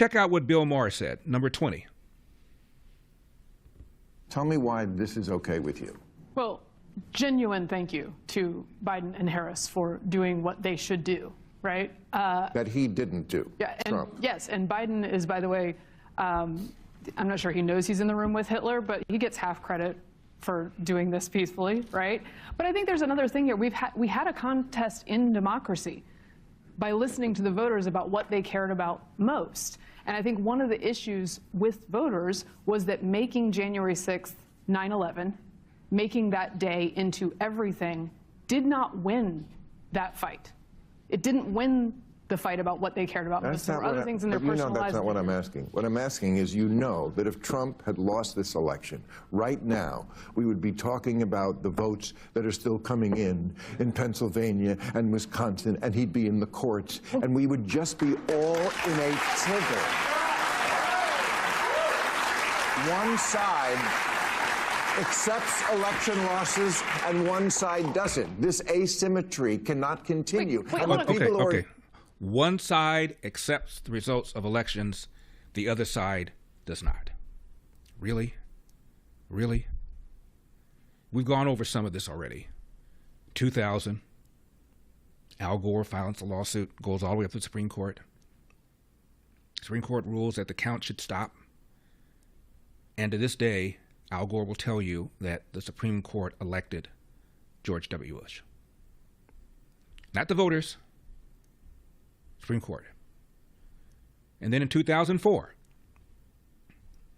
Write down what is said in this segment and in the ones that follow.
check out what Bill Maher said, number 20. Tell me why this is okay with you. Well, genuine thank you to Biden and Harris for doing what they should do, right? That he didn't do, yeah, and, Trump. Yes, and Biden is, by the way, I'm not sure he knows he's in the room with Hitler, but he gets half credit for doing this peacefully, right? But I think there's another thing here. We had a contest in democracy by listening to the voters about what they cared about most. And I think one of the issues with voters was that making January 6th, 9/11, making that day into everything, did not win that fight. It didn't win the fight about what they cared about most. There were other things in their personal lives. That's not what I'm asking. What I'm asking is, you know that if Trump had lost this election, right now, we would be talking about the votes that are still coming in Pennsylvania and Wisconsin, and he'd be in the courts, and we would just be all in a tizzy. One side accepts election losses and one side doesn't. This asymmetry cannot continue. Okay. One side accepts the results of elections, the other side does not. Really? Really? We've gone over some of this already. 2000, Al Gore files a lawsuit, goes all the way up to the Supreme Court. Supreme Court rules that the count should stop. And to this day, Al Gore will tell you that the Supreme Court elected George W. Bush. Not the voters. Supreme Court. And then in 2004,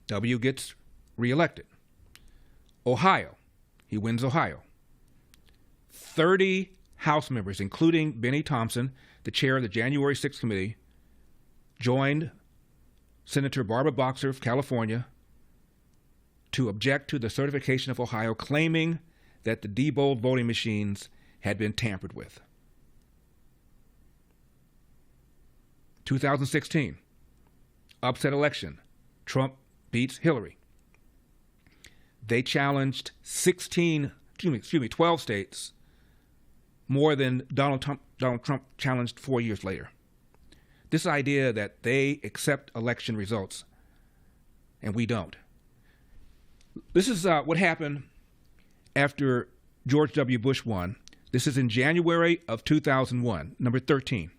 W gets reelected. Ohio, he wins Ohio. 30 House members, including Benny Thompson, the chair of the January 6th committee, joined Senator Barbara Boxer of California to object to the certification of Ohio, claiming that the Diebold voting machines had been tampered with. 2016, upset election. Trump beats Hillary. They challenged 12 states, more than Donald Trump challenged 4 years later. This idea that they accept election results and we don't. This is what happened after George W. Bush won. This is in January of 2001, number 13.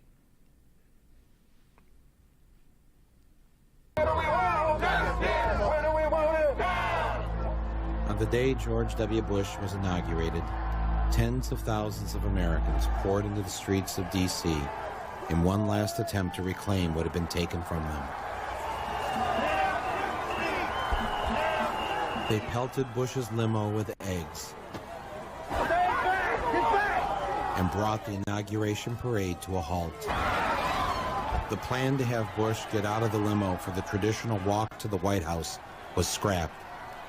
On the day George W. Bush was inaugurated, tens of thousands of Americans poured into the streets of D.C. in one last attempt to reclaim what had been taken from them. They pelted Bush's limo with eggs and brought the inauguration parade to a halt. The plan to have Bush get out of the limo for the traditional walk to the White House was scrapped.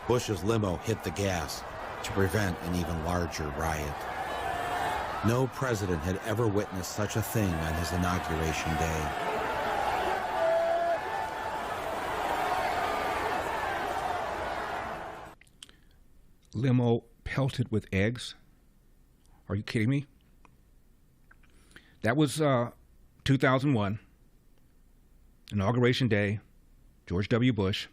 Bush's limo hit the gas to prevent an even larger riot. No president had ever witnessed such a thing on his inauguration day. Limo pelted with eggs? Are you kidding me? That was 2001, Inauguration Day, George W. Bush.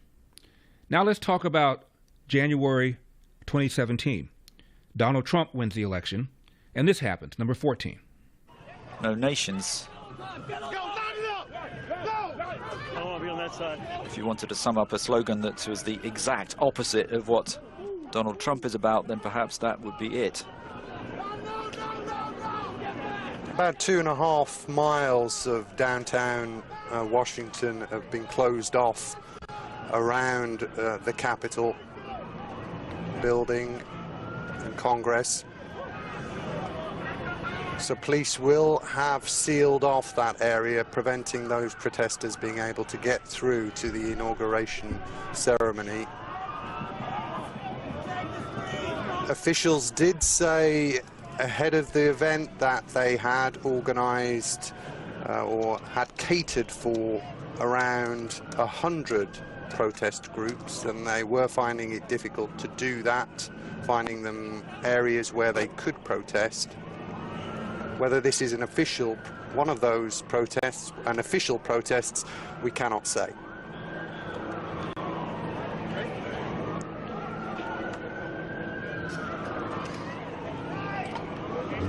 Now let's talk about January 2017. Donald Trump wins the election, and this happens, number 14. No nations. If you wanted to sum up a slogan that was the exact opposite of what Donald Trump is about, then perhaps that would be it. About 2.5 miles of downtown Washington have been closed off around the Capitol building and Congress. So police will have sealed off that area, preventing those protesters being able to get through to the inauguration ceremony. Officials did say ahead of the event that they had organized or had catered for around 100 protest groups, and they were finding it difficult to do that, finding them areas where they could protest. Whether this is an official one of those protests, an official protests, we cannot say.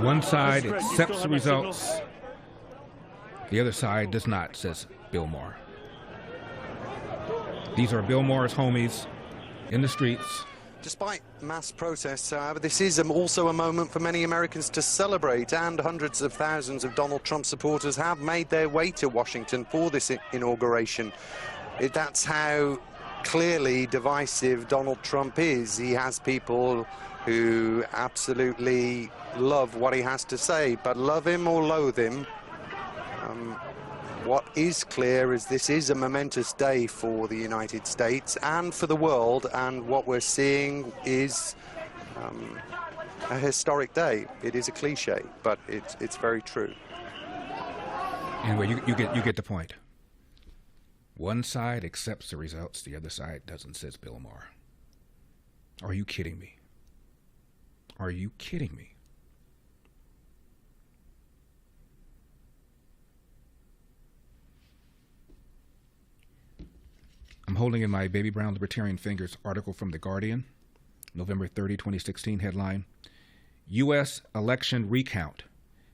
One side accepts the results, the other side does not, says Bill Maher. These are Bill Maher's homies in the streets. Despite mass protests, however, this is also a moment for many Americans to celebrate, and hundreds of thousands of Donald Trump supporters have made their way to Washington for this inauguration. That's how clearly divisive Donald Trump is. He has people who absolutely love what he has to say, but love him or loathe him, what is clear is this is a momentous day for the United States and for the world, and what we're seeing is a historic day. It is a cliche, but it's very true. Anyway, you get the point. One side accepts the results, the other side doesn't, says Bill Maher. Are you kidding me? Are you kidding me? I'm holding in my baby brown libertarian fingers article from The Guardian, November 30, 2016, headline, U.S. election recount.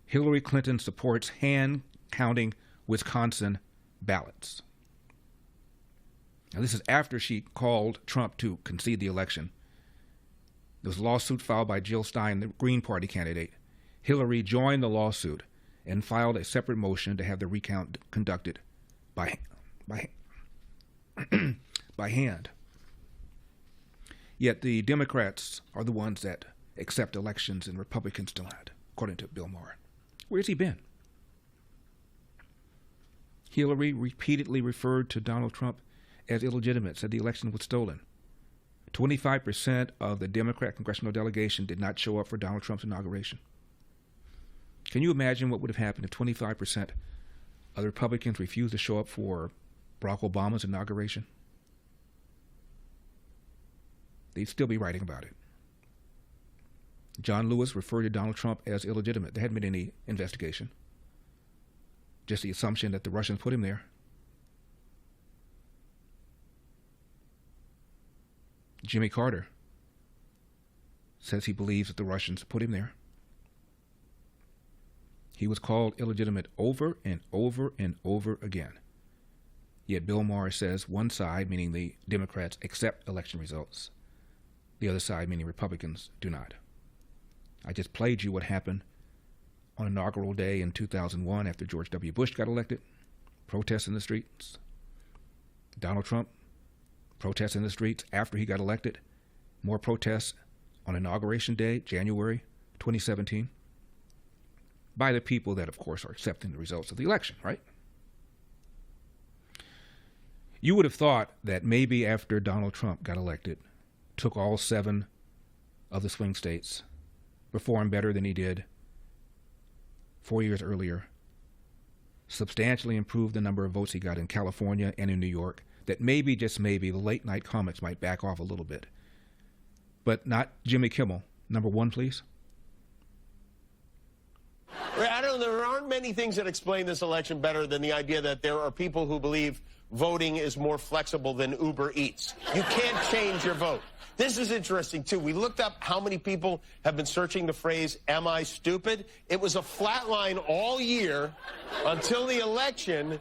Hillary Clinton supports hand-counting Wisconsin ballots. Now, this is after she called Trump to concede the election. There was a lawsuit filed by Jill Stein, the Green Party candidate. Hillary joined the lawsuit and filed a separate motion to have the recount conducted by hand. Yet the Democrats are the ones that accept elections and Republicans do not, according to Bill Maher. Where's he been? Hillary repeatedly referred to Donald Trump as illegitimate, said the election was stolen. 25% of the Democrat congressional delegation did not show up for Donald Trump's inauguration. Can you imagine what would have happened if 25% of the Republicans refused to show up for Barack Obama's inauguration? They'd still be writing about it. John Lewis referred to Donald Trump as illegitimate. There hadn't been any investigation. Just the assumption that the Russians put him there. Jimmy Carter says he believes that the Russians put him there. He was called illegitimate over and over and over again. Yet Bill Maher says one side, meaning the Democrats, accept election results. The other side, meaning Republicans, do not. I just played you what happened on inaugural day in 2001 after George W. Bush got elected. Protests in the streets. Donald Trump, protests in the streets after he got elected. More protests on inauguration day, January 2017. By the people that, of course, are accepting the results of the election, right? You would have thought that maybe after Donald Trump got elected, took all 7 of the swing states, performed better than he did 4 years earlier, substantially improved the number of votes he got in California and in New York, that maybe, just maybe, the late night comics might back off a little bit. But not Jimmy Kimmel. Number 1, please. I don't know, there aren't many things that explain this election better than the idea that there are people who believe voting is more flexible than Uber Eats. You can't change your vote. This is interesting, too. We looked up how many people have been searching the phrase, am I stupid? It was a flat line all year until the election.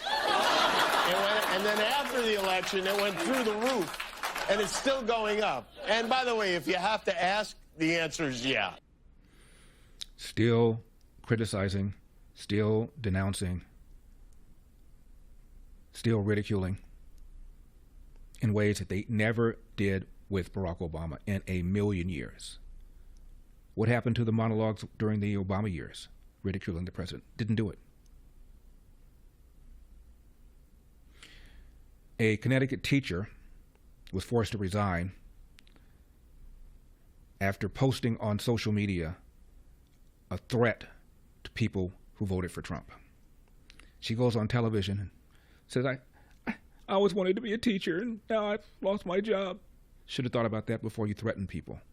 And then after the election, it went through the roof. And it's still going up. And by the way, if you have to ask, the answer is yeah. Still criticizing, still denouncing, still ridiculing in ways that they never did with Barack Obama in a million years. What happened to the monologues during the Obama years? Ridiculing the president. Didn't do it. A Connecticut teacher was forced to resign after posting on social media a threat to people who voted for Trump. She goes on television and says, I always wanted to be a teacher, and now I've lost my job. Should have thought about that before you threaten people.